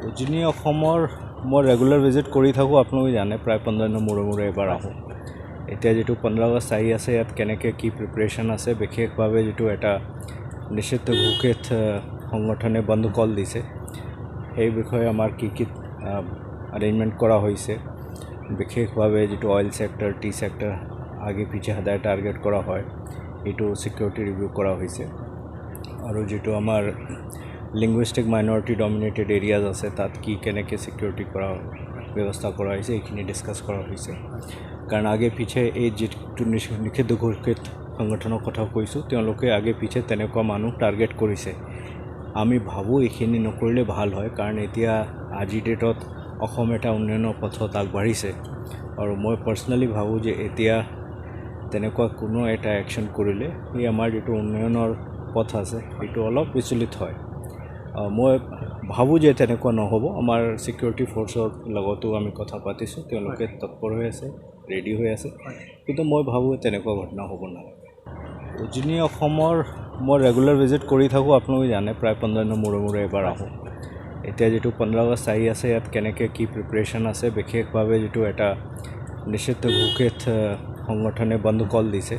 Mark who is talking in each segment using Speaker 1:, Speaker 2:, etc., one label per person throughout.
Speaker 1: উজনি অসমৰ মই ৰেগুলাৰ ভিজিট কৰি থাকোঁ, আপোনালোকে জানে প্ৰায় 15 দিনৰ মূৰে এবাৰ আহোঁ। এতিয়া যেটো 15 আগষ্ট আহি আছে, ইয়াত কেনেকৈ কি প্ৰিপাৰেশ্যন আছে, বিশেষভাৱে যেটো এটা নিষিদ্ধ ঘোষিত সংগঠনে বন্ধ কল দিছে, সেই বিষয়ে আমাৰ কি এৰেঞ্জমেণ্ট কৰা হৈছে। বিশেষভাৱে যেটো অইল সেক্টৰ, টি সেক্টৰ আগে পিছে সদায় টাৰ্গেট কৰা হয়, এইটো সিকিউৰিটি ৰিভিউ কৰা হৈছে। আৰু যেটো আমাৰ লিংগুইষ্টিক মাইনৰিটি ডমিনেটেড এৰিয়াজ আছে, তাত কি কেনেকৈ সিকিউৰিটি কৰা ব্যৱস্থা কৰা হৈছে, এইখিনি ডিছকাছ কৰা হৈছে। কাৰণ আগে পিছে এই যেটো নিষিদ্ধ ঘোষিত সংগঠনৰ কথা কৈছোঁ, তেওঁলোকে আগে পিছে তেনেকুৱা মানুহ টাৰ্গেট কৰিছে। আমি ভাবোঁ এইখিনি নকৰিলে ভাল হয়, কাৰণ এতিয়া আজিৰ ডেটত অসম এটা উন্নয়নৰ পথত আগবাঢ়িছে। আৰু মই পাৰ্চনেলি ভাবোঁ যে এতিয়া তেনেকুৱা কোনো এটা একশ্যন কৰিলে এই আমাৰ যেটো উন্নয়নৰ পথ আছে, এইটো অলপ বিচলিত হয়। মই ভাবোঁ যে তেনেকুৱা নহ'ব। আমাৰ সিকিউৰিটি ফ'ৰ্চৰ লগতো আমি কথা পাতিছোঁ, তেওঁলোকে তৎপৰ হৈ আছে, ৰেডি হৈ আছে, কিন্তু মই ভাবোঁ তেনেকুৱা ঘটনা হ'ব নালাগে। উজনি অসমৰ মই ৰেগুলাৰ ভিজিট কৰি থাকোঁ, আপোনালোকে জানে প্ৰায় 15 দিনৰ মূৰে এবাৰ আহোঁ। এতিয়া যেটো 15 আগষ্ট আহি আছে, ইয়াত কেনেকৈ কি প্ৰিপাৰেশ্যন আছে, বিশেষভাৱে যেটো এটা নিষিদ্ধ ঘোষিত সংগঠনে বন্ধ কল দিছে,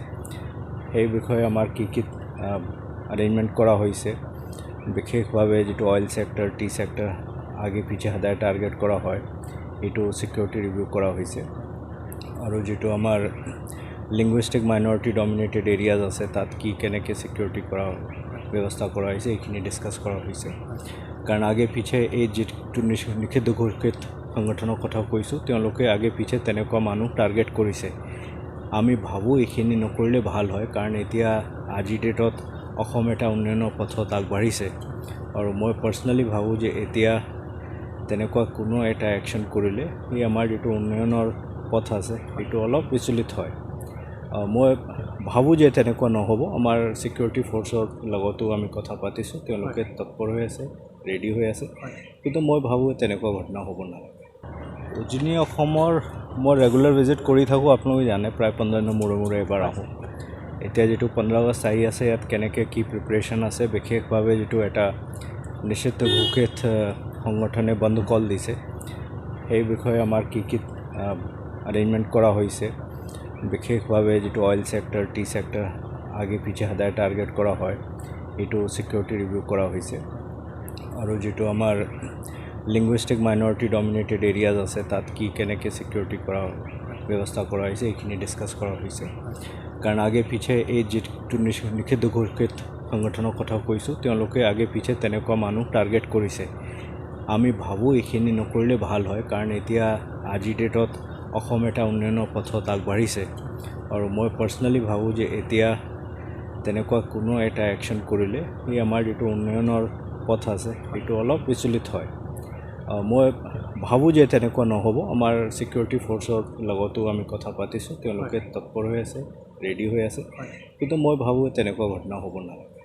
Speaker 1: সেই বিষয়ে আমাৰ কি এৰেঞ্জমেণ্ট কৰা হৈছে। বিশেষভাৱে যেটো অইল সেক্টৰ, টি সেক্টৰ আগে পিছে সদায় টাৰ্গেট কৰা হয়, এইটো সিকিউৰিটি ৰিভিউ কৰা হৈছে। আৰু যেটো আমাৰ লিংগুইষ্টিক মাইনৰিটি ডমিনেটেড এৰিয়াজ আছে, তাত কি কেনেকৈ সিকিউৰিটি কৰা ব্যৱস্থা কৰা হৈছে, এইখিনি ডিছকাছ কৰা হৈছে। কাৰণ আগে পিছে এই যেটো নিষিদ্ধ ঘোষিত সংগঠনৰ কথা কৈছোঁ, তেওঁলোকে আগে পিছে তেনেকুৱা মানুহ টাৰ্গেট কৰিছে। আমি ভাবোঁ এইখিনি নকৰিলে ভাল হয়, কাৰণ এতিয়া আজিৰ ডেটত অসম এটা উন্নয়নৰ পথত আগবাঢ়িছে। আৰু মই পাৰ্চনেলি ভাবোঁ যে এতিয়া তেনেকুৱা কোনো এটা একশ্যন কৰিলে এই আমাৰ যেটো উন্নয়নৰ পথ আছে, এইটো অলপ বিচলিত হয়। মই ভাবোঁ যে তেনেকুৱা নহ'ব। আমাৰ সিকিউৰিটি ফ'ৰ্চৰ লগতো আমি কথা পাতিছোঁ, তেওঁলোকে তৎপৰ হৈ আছে, ৰেডি হৈ আছে, কিন্তু মই ভাবোঁ তেনেকুৱা ঘটনা হ'ব নালাগে। উজনি অসমৰ মই ৰেগুলাৰ ভিজিট কৰি থাকোঁ, আপোনালোকে জানে প্ৰায় 15 দিনৰ মূৰে এবাৰ আহোঁ। এতিয়া যেটো 15 আগষ্ট আহি আছে, ইয়াত কেনেকৈ কি প্ৰিপাৰেশ্যন আছে, বিশেষভাৱে যেটো এটা নিষিদ্ধ ঘোষিত সংগঠনে বন্ধ কল দিছে, সেই বিষয়ে আমাৰ কি এৰেঞ্জমেণ্ট কৰা হৈছে। বিশেষভাৱে যেটো অইল সেক্টৰ, টি সেক্টৰ আগে পিছে সদায় টাৰ্গেট কৰা হয়, এইটো সিকিউৰিটি ৰিভিউ কৰা হৈছে। আৰু যেটো আমাৰ লিংগুইষ্টিক মাইনৰিটি ডমিনেটেড এৰিয়াজ আছে, তাত কি কেনেকৈ সিকিউৰিটি কৰা ব্যৱস্থা কৰা হৈছে, এইখিনি ডিছকাছ কৰা হৈছে। কাৰণ আগে পিছে এই যেটো নিষিদ্ধ ঘোষিত সংগঠনৰ কথা কৈছোঁ, তেওঁলোকে আগে পিছে তেনেকুৱা মানুহ টাৰ্গেট কৰিছে। আমি ভাবোঁ এইখিনি নকৰিলে ভাল হয়, কাৰণ এতিয়া আজিৰ ডেটত অসম এটা উন্নয়নৰ পথত আগবাঢ়িছে। আৰু মই পাৰ্চনেলি ভাবোঁ যে এতিয়া তেনেকুৱা কোনো এটা একশ্যন কৰিলে এই আমাৰ যেটো উন্নয়নৰ পথ আছে, এইটো অলপ বিচলিত হয়। মই ভাবোঁ যে তেনেকুৱা নহ'ব। আমাৰ সিকিউৰিটি ফ'ৰ্চৰ লগতো আমি কথা পাতিছোঁ, তেওঁলোকে তৎপৰ হৈ আছে, ৰেডি হৈ আছে, কিন্তু মই ভাবোঁ তেনেকুৱা ঘটনা হ'ব নালাগে।